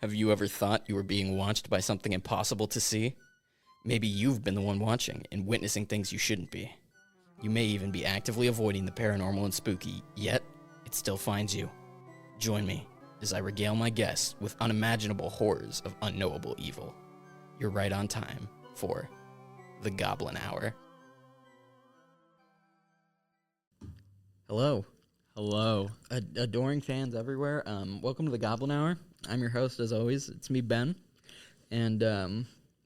Have you ever thought you were being watched by something impossible to see? Maybe you've been the one watching and witnessing things you shouldn't be. You may even be actively avoiding the paranormal and spooky, yet it still finds you. Join me as I regale my guests with unimaginable horrors of unknowable evil. You're right on time for the Goblin Hour. Hello. Hello. Adoring fans everywhere. Welcome to the Goblin Hour. I'm your host, as always. It's me, Ben. And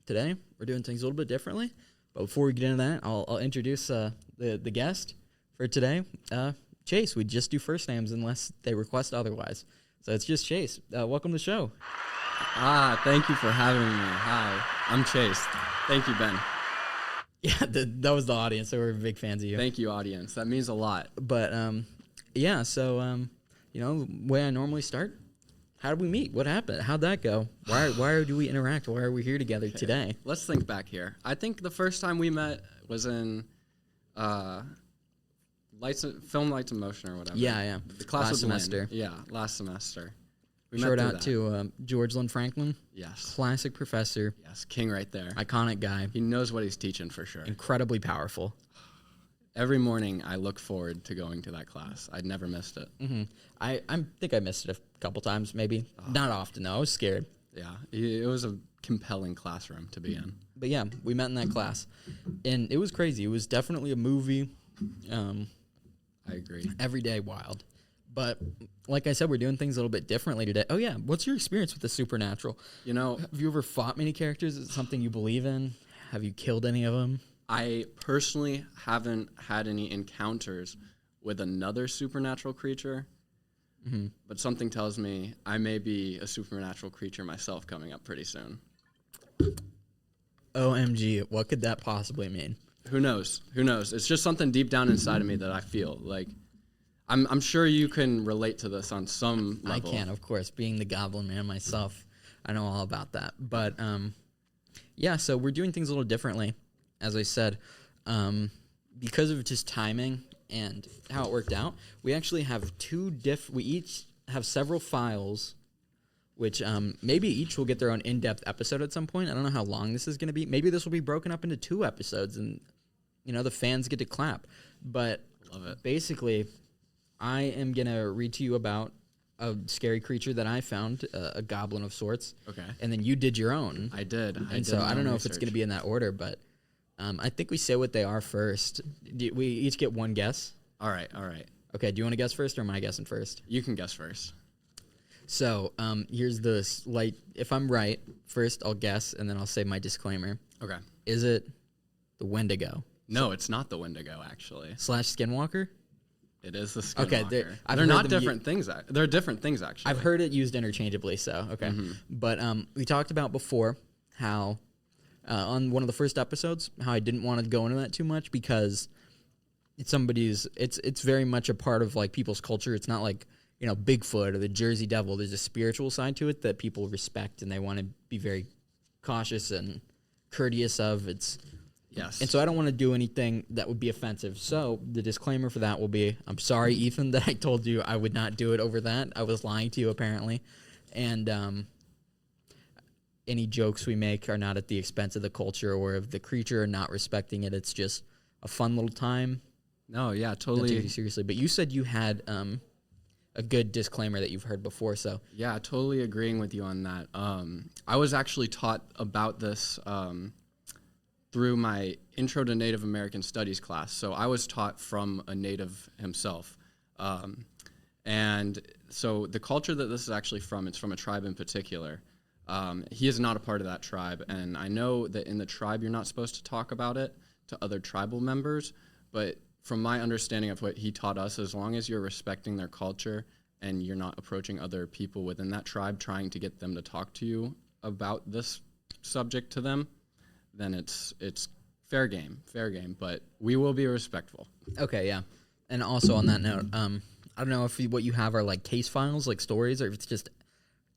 today, we're doing things a little bit differently. But before we get into that, I'll introduce the guest for today. Chase. We just do first names unless they request otherwise. So it's just Chase. Welcome to the show. Thank you for having me. Hi, I'm Chase. Thank you, Ben. Yeah, that was the audience. So we're big fans of you. Thank you, audience. That means a lot. But, the way I normally start, how did we meet? What happened? How'd that go? Why do we interact? Why are we here together today? Let's think back here. I think the first time we met was in Film Lights in Motion or whatever. Yeah. The class last semester. Yeah, last semester. We Shout met out to George Lynn Franklin. Yes. Classic professor. Yes, king right there. Iconic guy. He knows what he's teaching for sure. Incredibly powerful. Every morning I look forward to going to that class. I'd never missed it. Mm-hmm. I think I missed it a couple times, maybe. Not often, though. I was scared. Yeah, it was a compelling classroom to be in. But yeah, we met in that class. And it was crazy. It was definitely a movie. I agree. Everyday wild. But like I said, we're doing things a little bit differently today. Oh, yeah. What's your experience with the supernatural? Have you ever fought many characters? Is it something you believe in? Have you killed any of them? I personally haven't had any encounters with another supernatural creature, but something tells me I may be a supernatural creature myself coming up pretty soon. OMG, what could that possibly mean? Who knows? It's just something deep down inside of me that I feel. Like, I'm sure you can relate to this on some level. I can, of course. Being the Goblin Man myself, I know all about that. But, so we're doing things a little differently. As I said, because of just timing and how it worked out, we actually have we each have several files, which maybe each will get their own in-depth episode at some point. I don't know how long this is going to be. Maybe this will be broken up into 2 episodes, and the fans get to clap. But love it. Basically, I am going to read to you about a scary creature that I found, a goblin of sorts. Okay. And then you did your own. I did. So I don't know if it's going to be in that order, but I think we say what they are first. We each get one guess. All right. Okay, do you want to guess first, or am I guessing first? You can guess first. So here's the slight. If I'm right, first I'll guess, and then I'll say my disclaimer. Okay. Is it the Wendigo? No, it's not the Wendigo, actually. / Skinwalker? It is the Skinwalker. Okay, they're not different things. They're different things, actually. I've heard it used interchangeably, so okay. But we talked about before how on one of the first episodes how I didn't want to go into that too much because it's very much a part of like people's culture. It's not like Bigfoot or the Jersey Devil. There's a spiritual side to it that people respect and they want to be very cautious and courteous of. Yes. And so I don't want to do anything that would be offensive. So the disclaimer for that will be, I'm sorry, Ethan, that I told you I would not do it over that. I was lying to you, apparently. And any jokes we make are not at the expense of the culture or of the creature or not respecting it. It's just a fun little time. No, yeah, totally. Not take it seriously. But you said you had a good disclaimer that you've heard before, so. Yeah, totally agreeing with you on that. I was actually taught about this through my Intro to Native American Studies class. So I was taught from a native himself. And so the culture that this is actually from, it's from a tribe in particular. He is not a part of that tribe. And I know that in the tribe, you're not supposed to talk about it to other tribal members. But from my understanding of what he taught us, as long as you're respecting their culture and you're not approaching other people within that tribe trying to get them to talk to you about this subject to them, then it's fair game, but we will be respectful. Okay, yeah. And also on that note, I don't know if what you have are like case files, like stories, or if it's just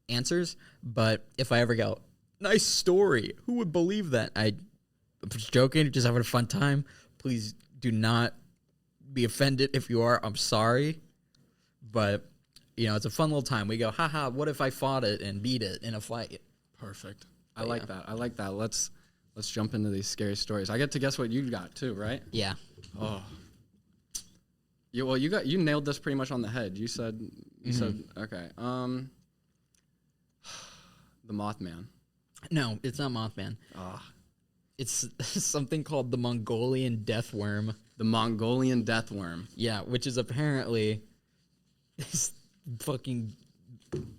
answers, but if I ever go, nice story, who would believe that? I'm just joking, just having a fun time. Please do not be offended if you are. I'm sorry. But it's a fun little time. We go, haha, what if I fought it and beat it in a fight? Perfect. I like that. I like that. Let's jump into these scary stories. I get to guess what you got too, right? Yeah. Oh. You nailed this pretty much on the head. You said okay. The Mothman. No, it's not Mothman. It's something called the Mongolian death worm. The Mongolian death worm. Yeah, which is apparently this fucking...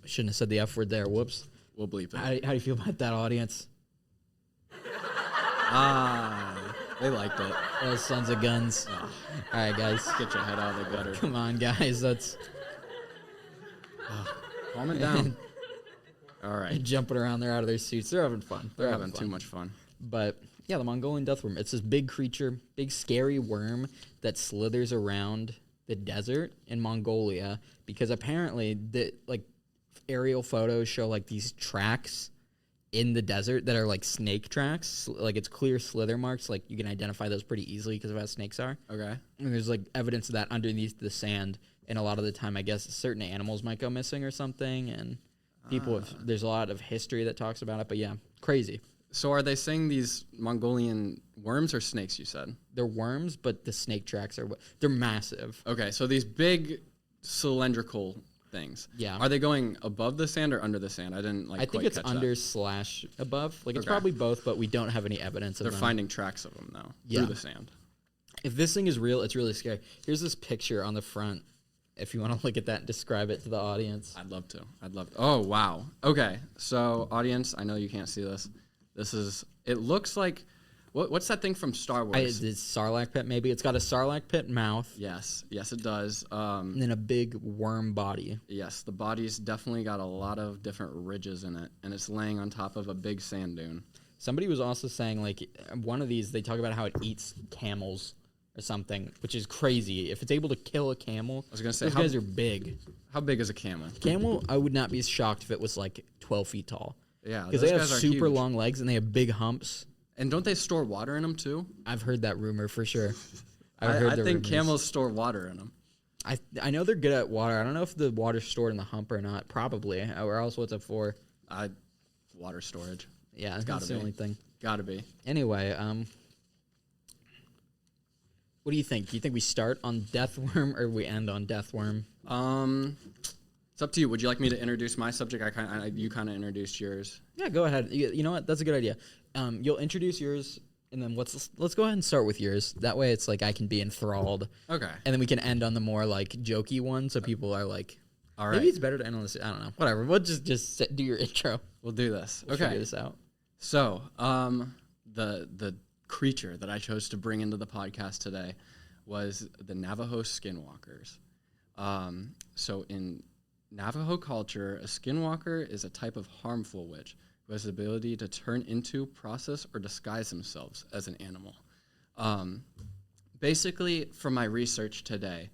Shouldn't have said the F word there. Whoops. We'll bleep it. How do you feel about that, audience? They liked it. Those sons of guns. All right, guys. Get your head out of the gutter. Come on, guys. That's... Calm it down. All right. Jumping around. They're out of their suits. They're having fun. They're having too much fun. But... yeah, the Mongolian death worm. It's this big creature, big scary worm that slithers around the desert in Mongolia because apparently aerial photos show like these tracks in the desert that are like snake tracks. Like it's clear slither marks. Like you can identify those pretty easily because of how snakes are. Okay. And there's like evidence of that underneath the sand. And a lot of the time, I guess certain animals might go missing or something. And there's a lot of history that talks about it. But yeah, crazy. So are they saying these Mongolian worms or snakes, you said? They're worms, but the snake tracks they're massive. Okay, so these big cylindrical things. Yeah. Are they going above the sand or under the sand? I didn't I think it's under / above. Like it's probably both, but we don't have any evidence of them. They're finding tracks of them though through the sand. If this thing is real, it's really scary. Here's this picture on the front. If you want to look at that and describe it to the audience. I'd love to. Oh, wow. Okay. So, audience, I know you can't see this. It looks like, what's that thing from Star Wars? It's Sarlacc pit, maybe. It's got a Sarlacc pit mouth. Yes, it does. And then a big worm body. Yes, the body's definitely got a lot of different ridges in it, and it's laying on top of a big sand dune. Somebody was also saying, like, one of these, they talk about how it eats camels or something, which is crazy. If it's able to kill a camel, I was gonna say, those guys are big. How big is a camel? Camel, I would not be shocked if it was, like, 12 feet tall. Yeah, because they have super long legs and they have big humps. And don't they store water in them too? I've heard that rumor for sure. I think camels store water in them. I know they're good at water. I don't know if the water's stored in the hump or not. Probably. Or else what's it for? Water storage. Yeah, that's the only thing. Gotta be. Anyway, what do you think? Do you think we start on Deathworm or we end on Deathworm? It's up to you. Would you like me to introduce my subject? You kind of introduced yours. Yeah, go ahead. You know what? That's a good idea. You'll introduce yours, and then let's go ahead and start with yours. That way, it's like I can be enthralled. Okay. And then we can end on the more like jokey one, so people are like, all right. Maybe it's better to end on this. I don't know. Whatever. We'll just do your intro. We'll do this. We'll figure this out. So, the creature that I chose to bring into the podcast today was the Navajo Skinwalkers. So in Navajo culture, a skinwalker is a type of harmful witch who has the ability to turn into, process, or disguise themselves as an animal. Basically, from my research today,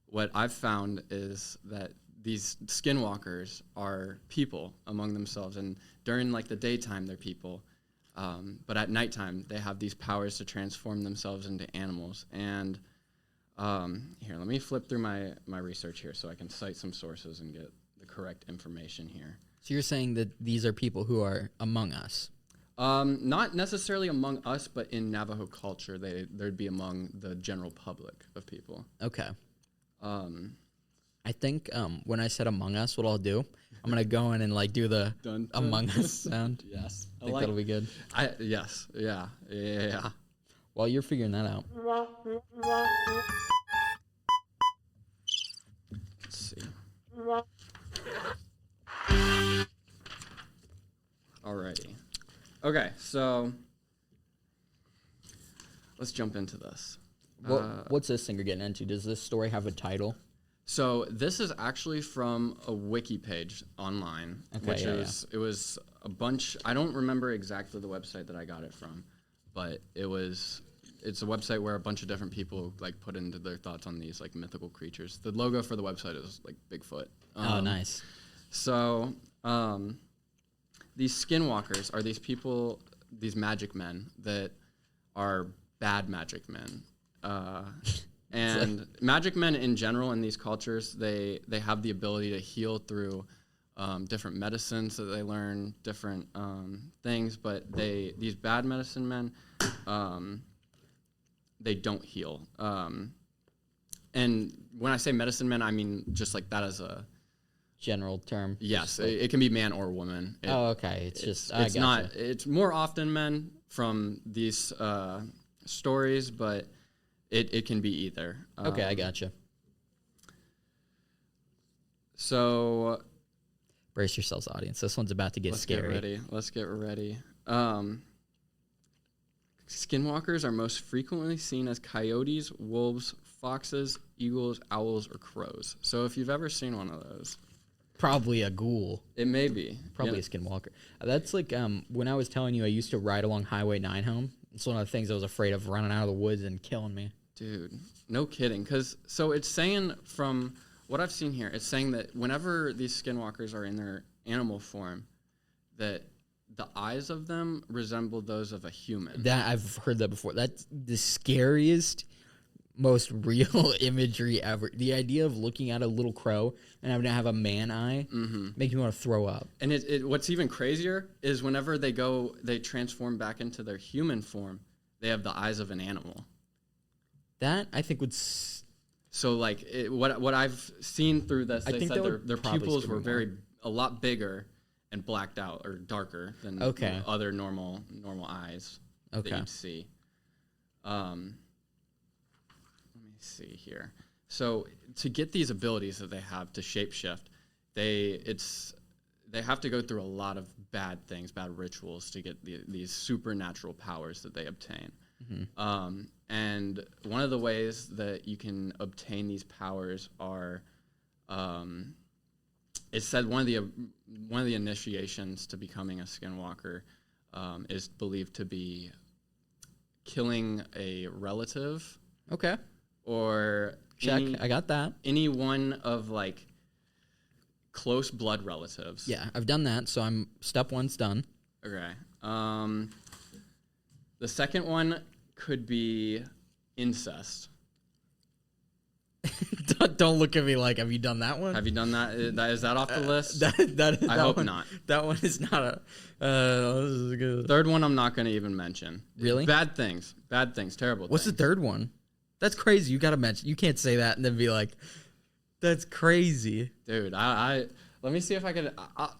what I've found is that these skinwalkers are people among themselves, and during like the daytime, they're people, but at nighttime, they have these powers to transform themselves into animals. And here, let me flip through my research here so I can cite some sources and get the correct information here. So you're saying that these are people who are among us? Not necessarily among us, but in Navajo culture, they'd be among the general public of people. Okay. I think when I said among us, what I'll do, I'm going to go in and like do the dun, among us sound. Yes. I think that'll be good. Yes. Yeah. While you're figuring that out. Let's see. Alrighty. Okay, so let's jump into this. What's this thing you're getting into? Does this story have a title? So this is actually from a wiki page online, it was a bunch. I don't remember exactly the website that I got it from, but it's a website where a bunch of different people like put into their thoughts on these like mythical creatures. The logo for the website is like Bigfoot. Oh, nice. So these skinwalkers are these people, these magic men that are bad magic men. And magic men in general in these cultures, they have the ability to heal through different medicines that they learn, different things. But these bad medicine men, they don't heal. And when I say medicine men, I mean just like that as a general term. Yes, it can be man or woman. Okay. It's not. It's more often men from these stories, but it can be either. Okay, I gotcha. So, brace yourselves, audience. This one's about to get scary. Let's get ready. Skinwalkers are most frequently seen as coyotes, wolves, foxes, eagles, owls, or crows. So if you've ever seen one of those, probably a ghoul. It may be. Probably a skinwalker. That's like when I was telling you I used to ride along Highway 9 home. It's one of the things I was afraid of, running out of the woods and killing me. Dude, no kidding. So it's saying, from what I've seen here, it's saying that whenever these skinwalkers are in their animal form, that the eyes of them resemble those of a human. That I've heard that before. That's the scariest, most real imagery ever. The idea of looking at a little crow and having to have a man eye makes me want to throw up. And what's even crazier is whenever they transform back into their human form, they have the eyes of an animal. That I think would. So like what I've seen through this, they said their pupils were a lot bigger and blacked out or darker than other normal eyes that you'd see. Let me see here. So to get these abilities that they have to shapeshift, they have to go through a lot of bad things, bad rituals to get these supernatural powers that they obtain. Mm-hmm. And one of the ways that you can obtain these powers are, it said one of the initiations to becoming a skinwalker is believed to be killing a relative. Okay. Or check. I got that. Any one of like close blood relatives. Yeah, I've done that, so I'm step one's done. Okay. The second one could be incest. Don't look at me like, have you done that one? Have you done that? Is that off the list? I hope not. That one is not this is good. Third one I'm not going to even mention. Really? Bad things, terrible What's things. The third one? That's crazy. You got to mention. You can't say that and then be like, that's crazy. Dude, I let me see if I can. I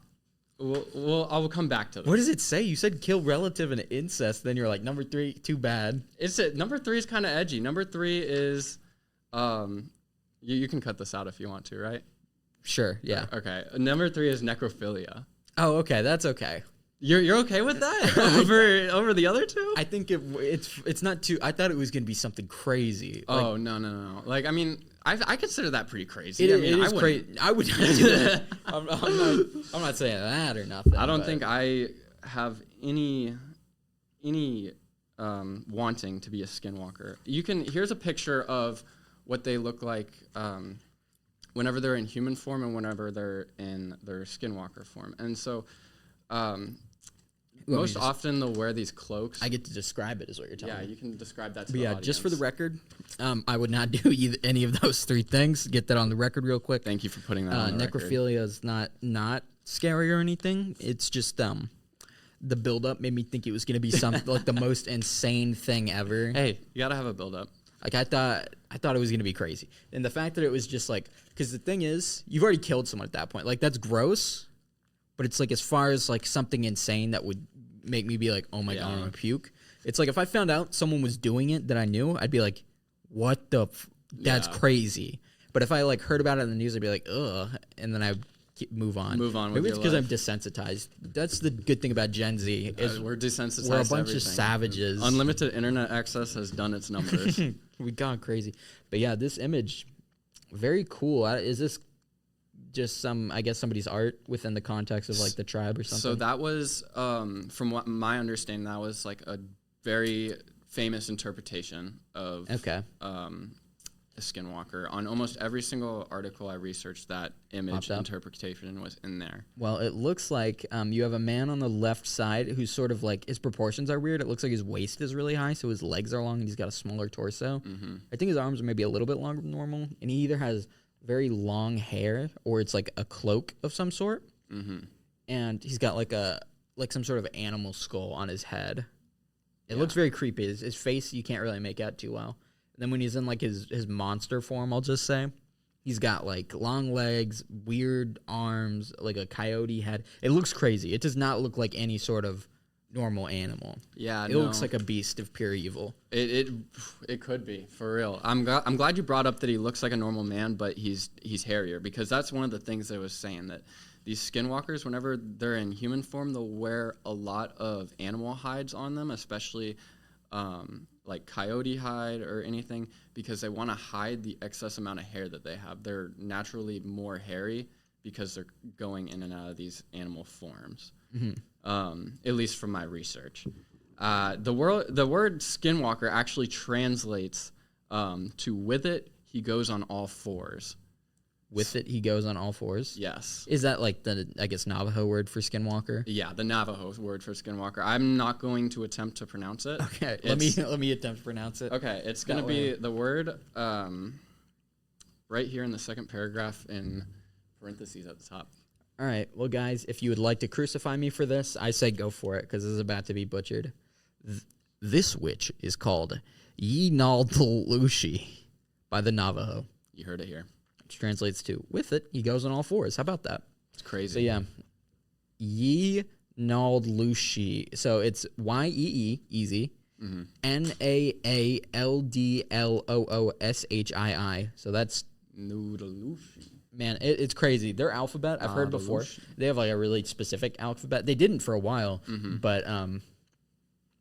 will come back to this. What does it say? You said kill relative and incest. Then you're like, number 3, too bad. Number 3 is kind of edgy. Number 3 is, you can cut this out if you want to, right? Sure. Yeah. Okay. Number 3 is necrophilia. Oh, okay. That's okay. You're okay with that over the other two? I think it's not too. I thought it was gonna be something crazy. Oh no. Like I mean, I consider that pretty crazy. It is crazy. I would not do that. I'm not saying that or nothing. I don't think I have any wanting to be a skinwalker. Here's a picture of what they look like whenever they're in human form and whenever they're in their skinwalker form. And so most often they'll wear these cloaks. I get to describe it is what you're telling me. Yeah, you can describe that to the audience. Just for the record, I would not do any of those 3 things. Get that on the record real quick. Thank you for putting that on the record. Necrophilia is not scary or anything. It's just the build-up made me think it was going to be something like the most insane thing ever. Hey, you got to have a build-up. Like I thought it was going to be crazy. And the fact that it was just like, because the thing is, you've already killed someone at that point. Like that's gross. But it's like as far as like something insane that would make me be like, oh my God, I'm gonna puke. It's like if I found out someone was doing it that I knew, I'd be like, what the? That's crazy. But if I like heard about it in the news, I'd be like, ugh, and then I move on. Maybe it's because I'm desensitized. That's the good thing about Gen Z is we're desensitized. We're a bunch of savages. Unlimited internet access has done its numbers. We've gone crazy. But yeah, this image, very cool. Is this just somebody's art within the context of like the tribe or something? So that was, from what my understanding, that was like a very famous interpretation of a skinwalker. On almost every single article I researched, that image interpretation was in there. Well, it looks like you have a man on the left side who's sort of like, his proportions are weird. It looks like his waist is really high, so his legs are long, and he's got a smaller torso. I think his arms are maybe a little bit longer than normal, and he either has very long hair or it's like a cloak of some sort. And he's got like some sort of animal skull on his head. It looks very creepy. His face you can't really make out too well. And then when he's in like his monster form, I'll just say, he's got like long legs, weird arms, like a coyote head. It looks crazy. It does not look like any sort of normal animal. Yeah, it looks like a beast of pure evil. It could be, for real. I'm glad you brought up that he looks like a normal man, but he's hairier, because that's one of the things I was saying, that these skinwalkers, whenever they're in human form, they'll wear a lot of animal hides on them, especially like coyote hide or anything, because they want to hide the excess amount of hair that they have. They're naturally more hairy because they're going in and out of these animal forms. At least from my research. The word skinwalker actually translates to with it, he goes on all fours. With it, he goes on all fours? Yes. Is that like the, I guess, Navajo word for skinwalker? Yeah, the Navajo word for skinwalker. I'm not going to attempt to pronounce it. Okay, let me attempt to pronounce it. Okay, it's going to be the word right here in the second paragraph in parentheses at the top. All right, well, guys, if you would like to crucify me for this, I say go for it, because this is about to be butchered. This witch is called Yinaldlushi by the Navajo. You heard it here. Which translates to, with it, he goes on all fours. How about that? It's crazy. So, yeah. Yinaldlushi. So, it's Y-E-E, easy. N-A-A-L-D-L-O-O-S-H-I-I. So, that's... Noodlushi. Man, it's crazy. Their alphabet, I've heard before. They have like a really specific alphabet. They didn't for a while, but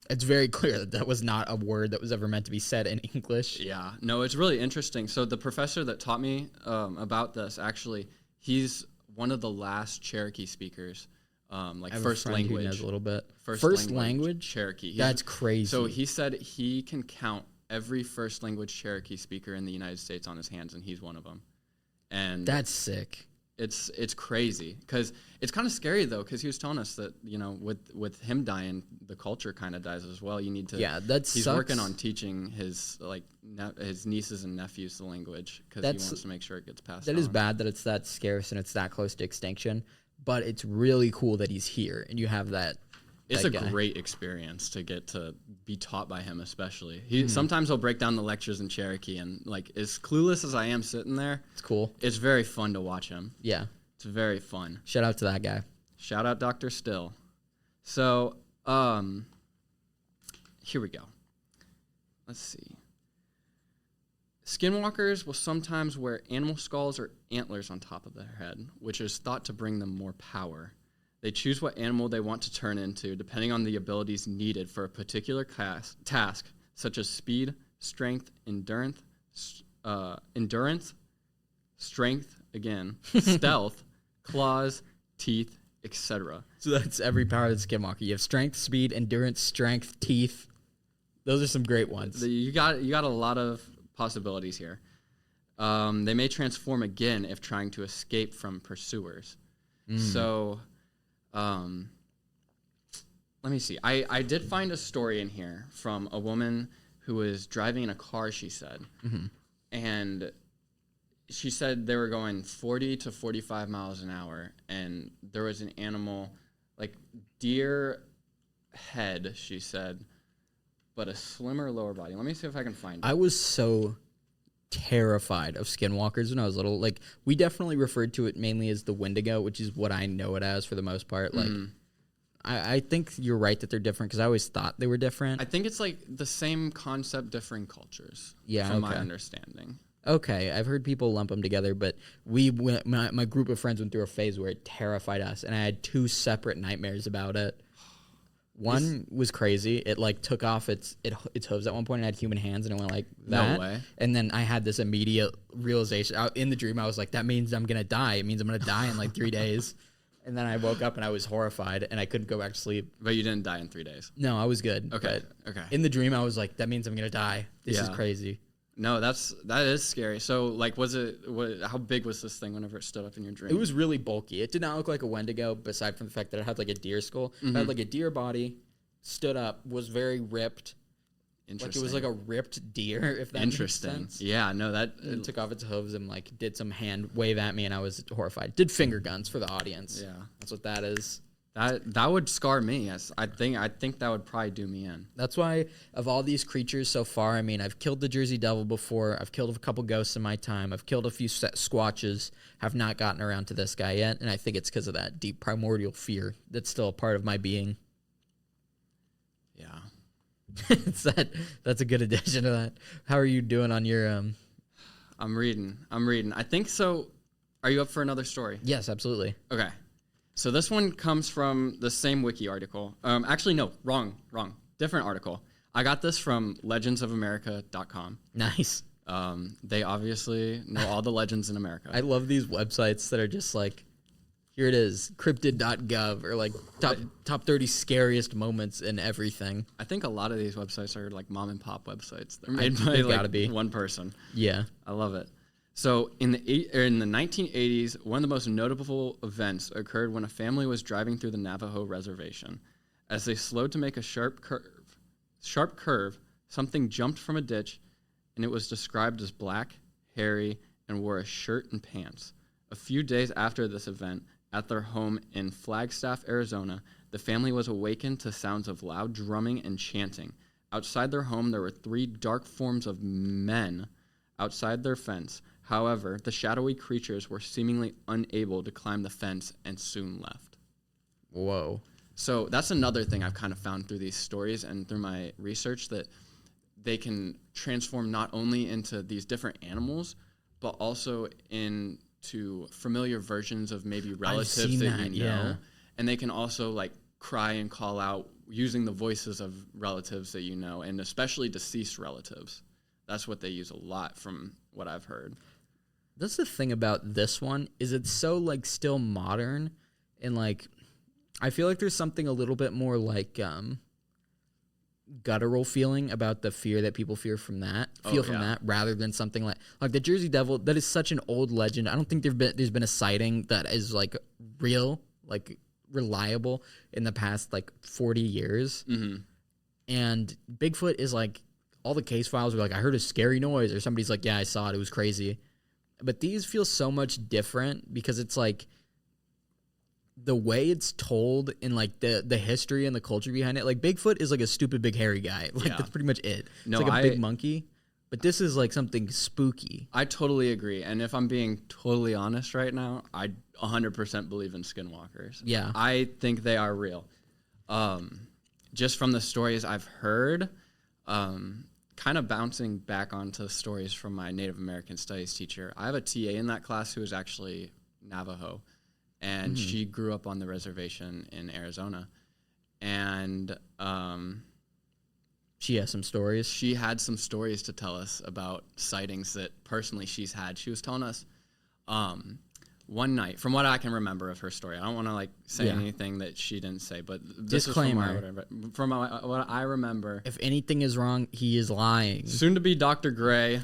it's very clear that was not a word that was ever meant to be said in English. Yeah, no, it's really interesting. So the professor that taught me about this, actually, he's one of the last Cherokee speakers, like first language. Knows a little bit. First language Cherokee. That's crazy. So he said he can count every first language Cherokee speaker in the United States on his hands, and he's one of them. And that's sick. It's crazy, because it's kind of scary though, because he was telling us that, you know, with him dying, the culture kind of dies as well. You need to. Yeah, he's working on teaching his his nieces and nephews the language, because he wants to make sure it gets passed. That is bad that it's that scarce and it's that close to extinction, but it's really cool that he's here and you have that. It's a great experience to get to be taught by him, especially. Sometimes he'll break down the lectures in Cherokee, and like, as clueless as I am sitting there, it's cool. It's very fun to watch him. Yeah. It's very fun. Shout out to that guy. Shout out Dr. Still. So, here we go. Let's see. Skinwalkers will sometimes wear animal skulls or antlers on top of their head, which is thought to bring them more power. They choose what animal they want to turn into, depending on the abilities needed for a particular task, such as speed, strength, endurance, strength, again, stealth, claws, teeth, etc. So that's every power of the Skinwalker. You have strength, speed, endurance, strength, teeth. Those are some great ones. You got a lot of possibilities here. They may transform again if trying to escape from pursuers. So... let me see. I did find a story in here from a woman who was driving in a car, she said. And she said they were going 40 to 45 miles an hour, and there was an animal, like deer head, she said, but a slimmer lower body. Let me see if I can find it. I was so terrified of skinwalkers when I was little. Like, we definitely referred to it mainly as the Wendigo, which is what I know it as for the most part. Like, I think you're right that they're different, because I always thought they were different. I think it's like the same concept, differing cultures. Yeah, from my understanding. Okay, I've heard people lump them together, but my group of friends went through a phase where it terrified us, and I had two separate nightmares about it. One was crazy. It like took off its hooves at one point and had human hands, and it went like that. No way. And then I had this immediate realization. In the dream, I was like, that means I'm going to die. It means I'm going to die in like 3 days. And then I woke up and I was horrified and I couldn't go back to sleep. But you didn't die in 3 days. No, I was good. Okay. In the dream, I was like, that means I'm going to die. This is crazy. No, that is scary. So, like, how big was this thing whenever it stood up in your dream? It was really bulky. It did not look like a Wendigo, aside from the fact that it had like a deer skull. It had like a deer body, stood up, was very ripped. Like it was like a ripped deer, if that makes sense. Yeah, no, that... It took off its hooves and like did some hand wave at me, and I was horrified. Did finger guns for the audience. Yeah. That's what that is. That would scar me. Yes, I think that would probably do me in. That's why of all these creatures so far, I mean, I've killed the Jersey Devil before. I've killed a couple ghosts in my time. I've killed a few squatches. Have not gotten around to this guy yet, and I think it's because of that deep primordial fear that's still a part of my being. Yeah. That's a good addition to that. How are you doing on your I'm reading. I think so. Are you up for another story? Yes, absolutely. Okay. So this one comes from the same wiki article. Actually, no, wrong. Different article. I got this from legendsofamerica.com. Nice. They obviously know all the legends in America. I love these websites that are just like, here it is, cryptid.gov, or like top 30 scariest moments in everything. I think a lot of these websites are like mom and pop websites. They're made by like one person. Yeah. I love it. So in the 1980s, one of the most notable events occurred when a family was driving through the Navajo reservation. As they slowed to make a sharp curve, something jumped from a ditch, and it was described as black, hairy, and wore a shirt and pants. A few days after this event, at their home in Flagstaff, Arizona, the family was awakened to sounds of loud drumming and chanting. Outside their home, there were 3 dark forms of men outside their fence. However, the shadowy creatures were seemingly unable to climb the fence and soon left. Whoa. So that's another thing I've kind of found through these stories and through my research, that they can transform not only into these different animals, but also into familiar versions of maybe relatives that you know. Yeah. And they can also like cry and call out using the voices of relatives that you know, and especially deceased relatives. That's what they use a lot from what I've heard. That's the thing about this one, is it's so like still modern, and like I feel like there's something a little bit more like guttural feeling about the fear that people feel from that, rather than something like the Jersey Devil. That is such an old legend. I don't think there's been a sighting that is like real, like reliable in the past like 40 years. Mm-hmm. And Bigfoot is like, all the case files were like, I heard a scary noise, or somebody's like, yeah, I saw it, it was crazy. But these feel so much different because it's like the way it's told in like the history and the culture behind it. Like Bigfoot is like a stupid big hairy guy. Like that's pretty much it. It's like a big monkey. But this is like something spooky. I totally agree. And if I'm being totally honest right now, I 100% believe in skinwalkers. Yeah. I think they are real. Just from the stories I've heard, kind of bouncing back onto stories from my Native American Studies teacher. I have a TA in that class who is actually Navajo, and she grew up on the reservation in Arizona. And she has some stories. She had some stories to tell us about sightings that personally she's had. She was telling us one night, from what I can remember of her story. I don't want to like say anything that she didn't say, but this disclaimer. is from what I remember. If anything is wrong, he is lying. Soon to be Dr. Gray.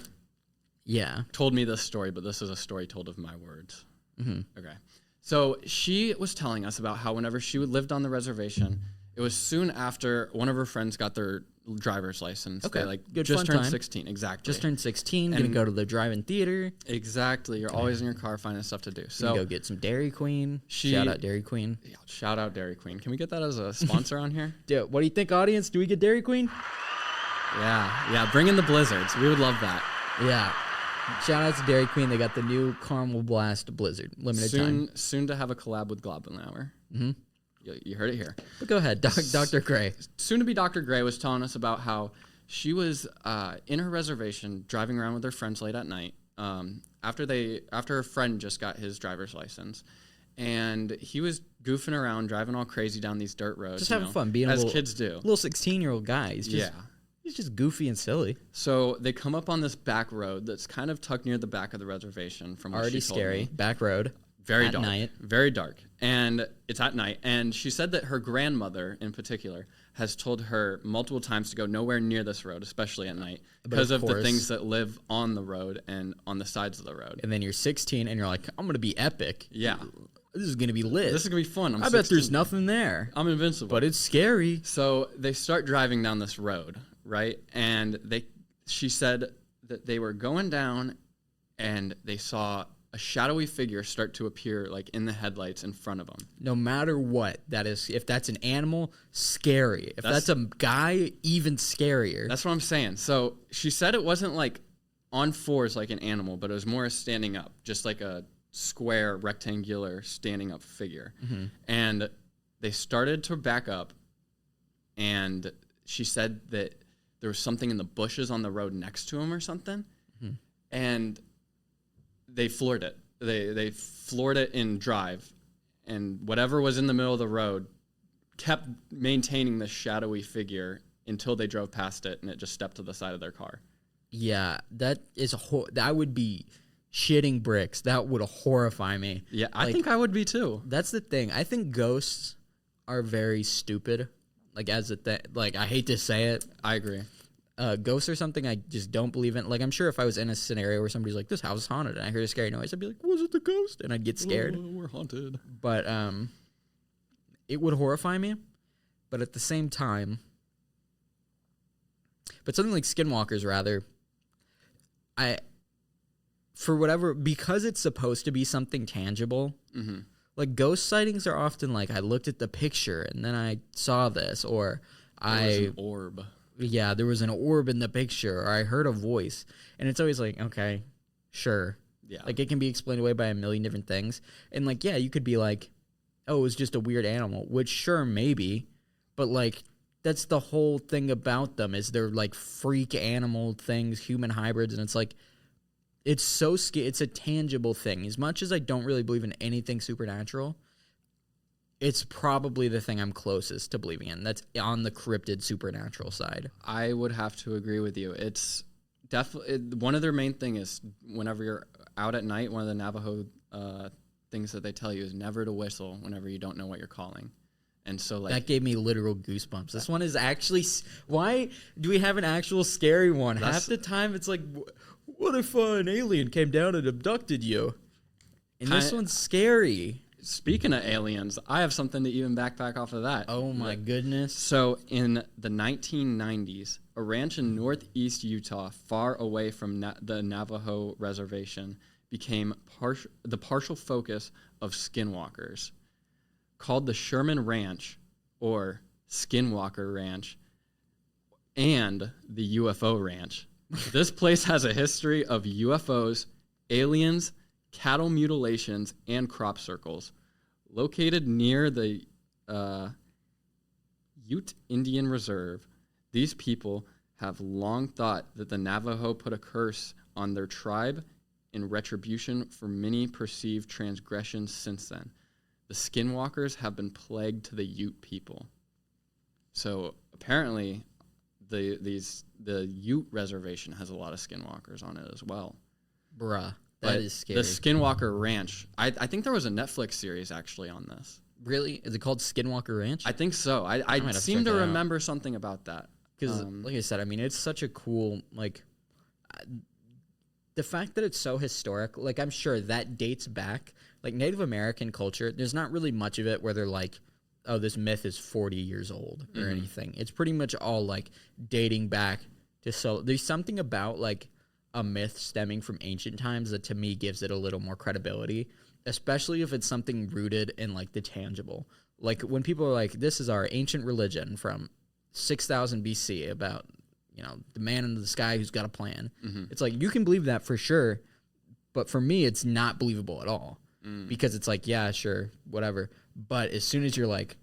Yeah. Told me this story, but this is a story told of my words. Mm-hmm. Okay. So she was telling us about how whenever she lived on the reservation, it was soon after one of her friends got their driver's license. Okay. They like Good just fun turned time. 16. Exactly. Just turned 16, gonna go to the drive-in theater. Exactly. You're always in your car finding stuff to do. So go get some Dairy Queen. Shout out Dairy Queen. Yeah, shout out Dairy Queen. Can we get that as a sponsor on here? Dude, what do you think, audience? Do we get Dairy Queen? Yeah. Bring in the blizzards. We would love that. Yeah. Shout out to Dairy Queen. They got the new Caramel Blast Blizzard. Limited time. Soon to have a collab with Globulauer. Mm-hmm. You heard it here. But go ahead, Dr. Gray. Soon to be Dr. Gray was telling us about how she was in her reservation driving around with her friends late at night after her friend just got his driver's license. And he was goofing around, driving all crazy down these dirt roads. Just having fun, being as kids do. Little 16-year-old guy. He's just goofy and silly. So they come up on this back road that's kind of tucked near the back of the reservation. From what already she told scary. me. Back road. Very At dark. night. Very dark. And it's at night. And she said that her grandmother, in particular, has told her multiple times to go nowhere near this road, especially at night, because of the things that live on the road and on the sides of the road. And then you're 16 and you're like, I'm going to be epic. Yeah. This is going to be lit. This is going to be fun. I bet there's nothing there. I'm invincible. But it's scary. So they start driving down this road, right? And she said that they were going down and they saw a shadowy figure start to appear like in the headlights in front of them. No matter what that is, if that's an animal, scary. If that's a guy, even scarier. That's what I'm saying. So she said it wasn't like on fours like an animal, but it was more standing up, just like a square, rectangular, standing up figure. Mm-hmm. And they started to back up, and she said that there was something in the bushes on the road next to him or something. Mm-hmm. And they floored it. They floored it in drive, and whatever was in the middle of the road kept maintaining this shadowy figure until they drove past it, and it just stepped to the side of their car. Yeah, that would be shitting bricks. That would horrify me. Yeah, I think I would be too. That's the thing. I think ghosts are very stupid. Like I hate to say it. I agree. Ghosts are something I just don't believe in. Like, I'm sure if I was in a scenario where somebody's like, this house is haunted, and I heard a scary noise, I'd be like, was it the ghost? And I'd get scared. Oh, we're haunted. But it would horrify me. But at the same time, something like Skinwalkers, rather, because it's supposed to be something tangible, mm-hmm. like ghost sightings are often like, I looked at the picture and then I saw this, or there was an orb. Yeah, there was an orb in the picture, or I heard a voice. And it's always like, okay, sure. Yeah. Like, it can be explained away by a million different things. And, like, yeah, you could be like, oh, it was just a weird animal, which, sure, maybe. But, like, that's the whole thing about them is they're, like, freak animal things, human hybrids. And it's like, it's so scary. It's a tangible thing. As much as I don't really believe in anything supernatural, it's probably the thing I'm closest to believing in. That's on the cryptid supernatural side. I would have to agree with you. It's definitely one of their main thing is whenever you're out at night, one of the Navajo things that they tell you is never to whistle whenever you don't know what you're calling. And so like that gave me literal goosebumps. This one is actually, why do we have an actual scary one? Half the time it's like, what if an alien came down and abducted you? And this one's scary. Speaking of aliens, I have something to even backpack off of that. Oh, my goodness. So in the 1990s, a ranch in northeast Utah, far away from the Navajo reservation, became the partial focus of skinwalkers. Called the Sherman Ranch, or Skinwalker Ranch, and the UFO Ranch. This place has a history of UFOs, aliens, cattle mutilations, and crop circles. Located near the Ute Indian Reserve, these people have long thought that the Navajo put a curse on their tribe in retribution for many perceived transgressions since then. The Skinwalkers have been plagued to the Ute people. So apparently the Ute reservation has a lot of Skinwalkers on it as well. Bruh. That is scary. The Skinwalker Ranch. I think there was a Netflix series actually on this. Really? Is it called Skinwalker Ranch? I think so. I seem to remember something about that. Because, like I said, I mean, it's such a cool, like, the fact that it's so historic, like, I'm sure that dates back, like, Native American culture, there's not really much of it where they're like, oh, this myth is 40 years old or anything. It's pretty much all, like, dating back to there's something about, like, a myth stemming from ancient times that to me gives it a little more credibility, especially if it's something rooted in like the tangible. Like when people are like, this is our ancient religion from 6000 BC about, you know, the man in the sky who's got a plan. Mm-hmm. It's like, you can believe that for sure. But for me, it's not believable at all because it's like, yeah, sure, whatever. But as soon as you're like,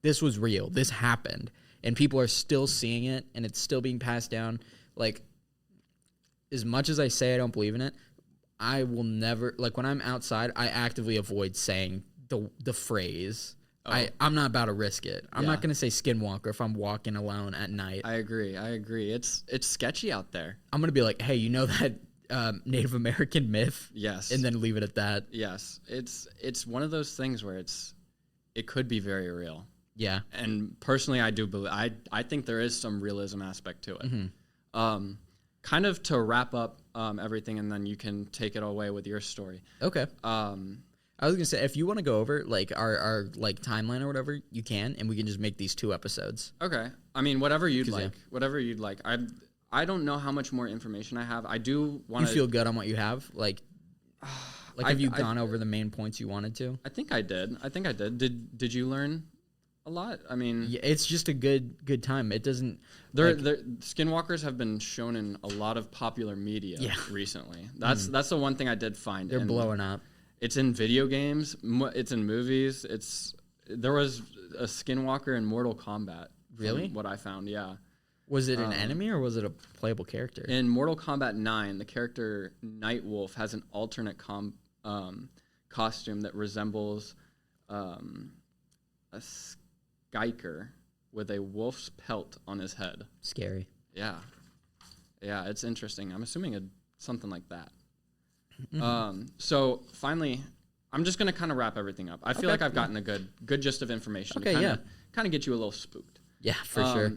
this was real, this happened, and people are still seeing it and it's still being passed down, like, as much as I say I don't believe in it, I will never, like when I'm outside, I actively avoid saying the phrase. Oh. I'm not about to risk it. I'm not going to say Skinwalker if I'm walking alone at night. I agree. It's sketchy out there. I'm going to be like, hey, you know that Native American myth. Yes. And then leave it at that. Yes. It's one of those things where it could be very real. Yeah. And personally, I do believe, I think there is some realism aspect to it. Kind of to wrap up everything, and then you can take it away with your story. Okay. I was gonna say, if you want to go over like our like timeline or whatever, you can, and we can just make these 2 episodes. Okay. I mean, whatever you'd like. Yeah. Whatever you'd like. I don't know how much more information I have. I do want to. You feel good on what you have, like have you gone over the main points you wanted to? I think I did. Did you learn a lot? I mean, yeah, it's just a good time. It doesn't. Skinwalkers have been shown in a lot of popular media recently. That's the one thing I did find. They're blowing up. It's in video games. It's in movies. There was a Skinwalker in Mortal Kombat. Really? What I found, yeah. Was it an enemy or was it a playable character? In Mortal Kombat 9, the character Nightwolf has an alternate costume that resembles a Skyker with a wolf's pelt on his head. Scary. Yeah, it's interesting. I'm assuming something like that. So finally, I'm just gonna kind of wrap everything up. I feel like I've gotten a good gist of information. Okay, to kind of get you a little spooked. Yeah, for sure.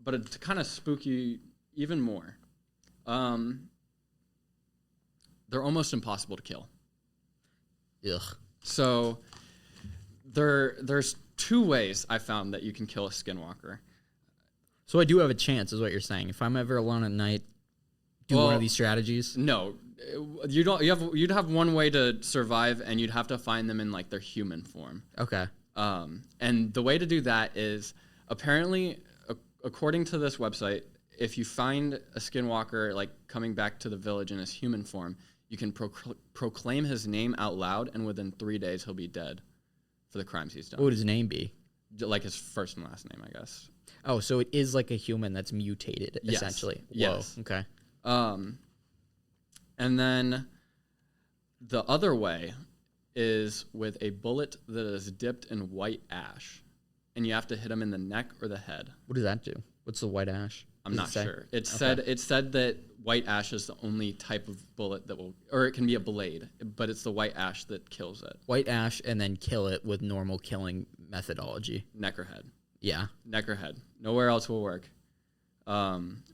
But to kind of spook you even more, they're almost impossible to kill. Ugh. So there's 2 ways I found that you can kill a Skinwalker. So I do have a chance, is what you're saying. If I'm ever alone at night, one of these strategies. No, you don't. You'd have one way to survive, and you'd have to find them in like their human form. Okay. And the way to do that is apparently, according to this website, if you find a Skinwalker like coming back to the village in his human form, you can proclaim his name out loud, and within 3 days he'll be dead for the crimes he's done. What would his name be? Like his first and last name, I guess. Oh, so it is like a human that's mutated, essentially. Yes. Whoa. Okay. And then the other way is with a bullet that is dipped in white ash, and you have to hit him in the neck or the head. What does that do? What's the white ash? I'm not sure. It said that white ash is the only type of bullet that will, or it can be a blade, but it's the white ash that kills it. White ash, and then kill it with normal killing methodology. Neck or head. Yeah. Neck or head. Nowhere else will work.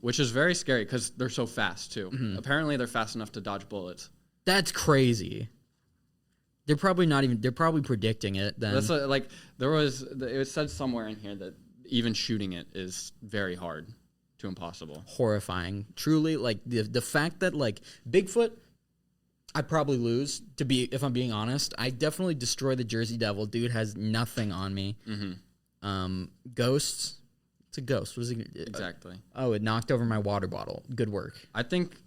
Which is very scary because they're so fast too. Apparently, they're fast enough to dodge bullets. That's crazy. They're probably not even. They're probably predicting it. Then that's like it said somewhere in here that even shooting it is very hard to impossible. Horrifying. Truly, like the fact that like Bigfoot, I'd probably lose. If I'm being honest, I definitely destroy the Jersey Devil. Dude has nothing on me. Ghosts. It's a ghost. What is it? Exactly. Oh, it knocked over my water bottle. Good work. I think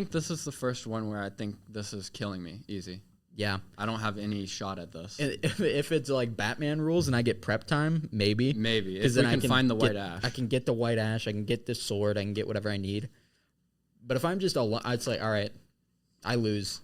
this is the first one where I think this is killing me easy. Yeah. I don't have any shot at this. If it's like Batman rules and I get prep time, maybe. Maybe. If then I can find the white ash. I can get the white ash. I can get the sword. I can get whatever I need. But if I'm just alone, it's like, all right, I lose.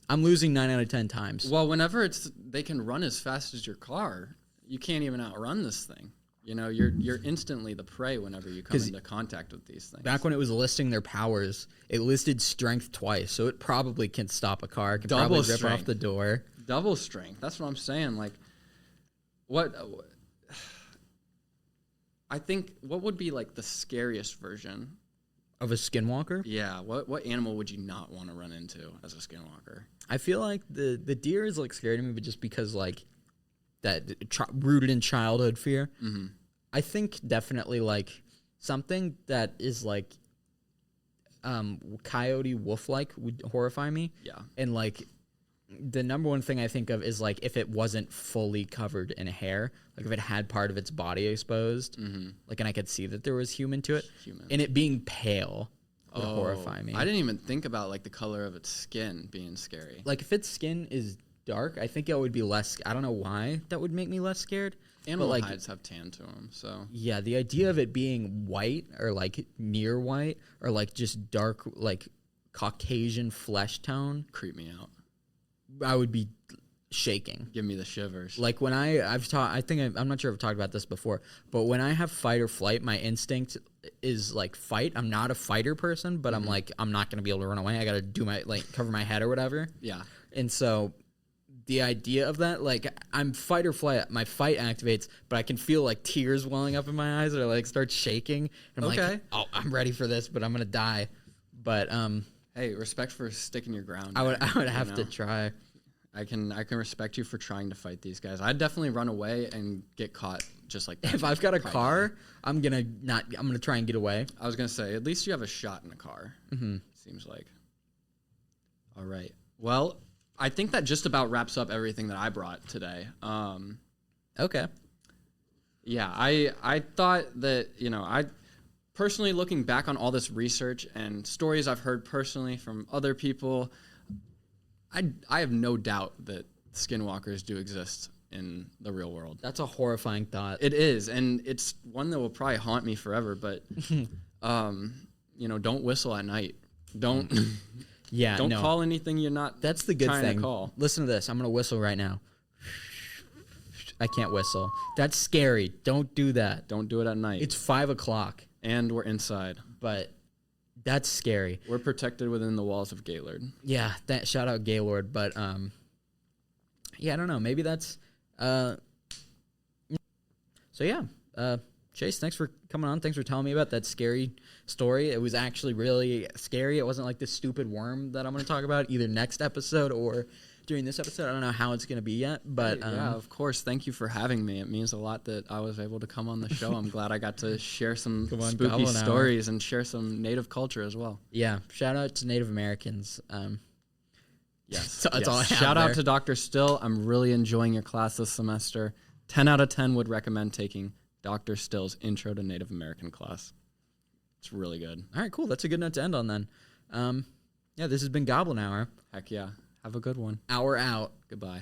I'm losing 9 out of 10 times. Well, whenever they can run as fast as your car, you can't even outrun this thing. You know, you're instantly the prey whenever you come into contact with these things. Back when it was listing their powers, it listed strength twice, so it probably can stop a car. It can probably rip off the door. Double strength. That's what I'm saying. Like, I think what would be like the scariest version of a Skinwalker? Yeah. What animal would you not want to run into as a Skinwalker? I feel like the deer is like scary to me, but just because like that rooted in childhood fear. Mm-hmm. I think definitely like something that is like coyote wolf like would horrify me. Yeah. And like the number one thing I think of is like if it wasn't fully covered in hair, like if it had part of its body exposed, like and I could see that there was human to it, and it being pale would horrify me. I didn't even think about like the color of its skin being scary. Like if its skin is dark, I think it would be less. I don't know why that would make me less scared. Animal hides have tan to them, so yeah. The idea of it being white or like near white or like just dark, like Caucasian flesh tone, creep me out. I would be shaking. Give me the shivers. Like when I'm not sure if I've talked about this before, but when I have fight or flight, my instinct is like fight. I'm not a fighter person, but I'm like, I'm not going to be able to run away. I got to do my, like, cover my head or whatever. Yeah. And so the idea of that, like, I'm fight or flight, my fight activates, but I can feel like tears welling up in my eyes, or like start shaking. And I'm like, oh, I'm ready for this, but I'm going to die. But, hey, respect for sticking your ground. I would have to try. I can respect you for trying to fight these guys. I'd definitely run away and get caught just like that. If I've got a car, I'm gonna try and get away. I was gonna say, at least you have a shot in a car. Mm-hmm. Seems like. All right. Well, I think that just about wraps up everything that I brought today. Okay. Yeah, I thought that, I personally, looking back on all this research and stories I've heard personally from other people, I have no doubt that skinwalkers do exist in the real world. That's a horrifying thought. It is, and it's one that will probably haunt me forever. But, don't whistle at night. Don't call anything you're not. That's the good thing. To call. Listen to this. I'm gonna whistle right now. I can't whistle. That's scary. Don't do that. Don't do it at night. It's 5 o'clock, and we're inside. But that's scary. We're protected within the walls of Gaylord. Yeah, shout out Gaylord. But yeah, I don't know. Maybe that's so yeah. Chase, thanks for coming on. Thanks for telling me about that scary story. It was actually really scary. It wasn't like this stupid worm that I'm going to talk about either next episode or during this episode. I don't know how it's going to be yet, but yeah, of course. Thank you for having me. It means a lot that I was able to come on the show. I'm glad I got to share some spooky stories and share some Native culture as well. Yeah, shout out to Native Americans. Yes, that's all I have. Shout out to Dr. Still. I'm really enjoying your class this semester. 10 out of 10 would recommend taking Dr. Still's Intro to Native American class. It's really good. All right, cool. That's a good note to end on then. Yeah, this has been Goblin Hour. Heck yeah. Have a good one. Hour out. Goodbye.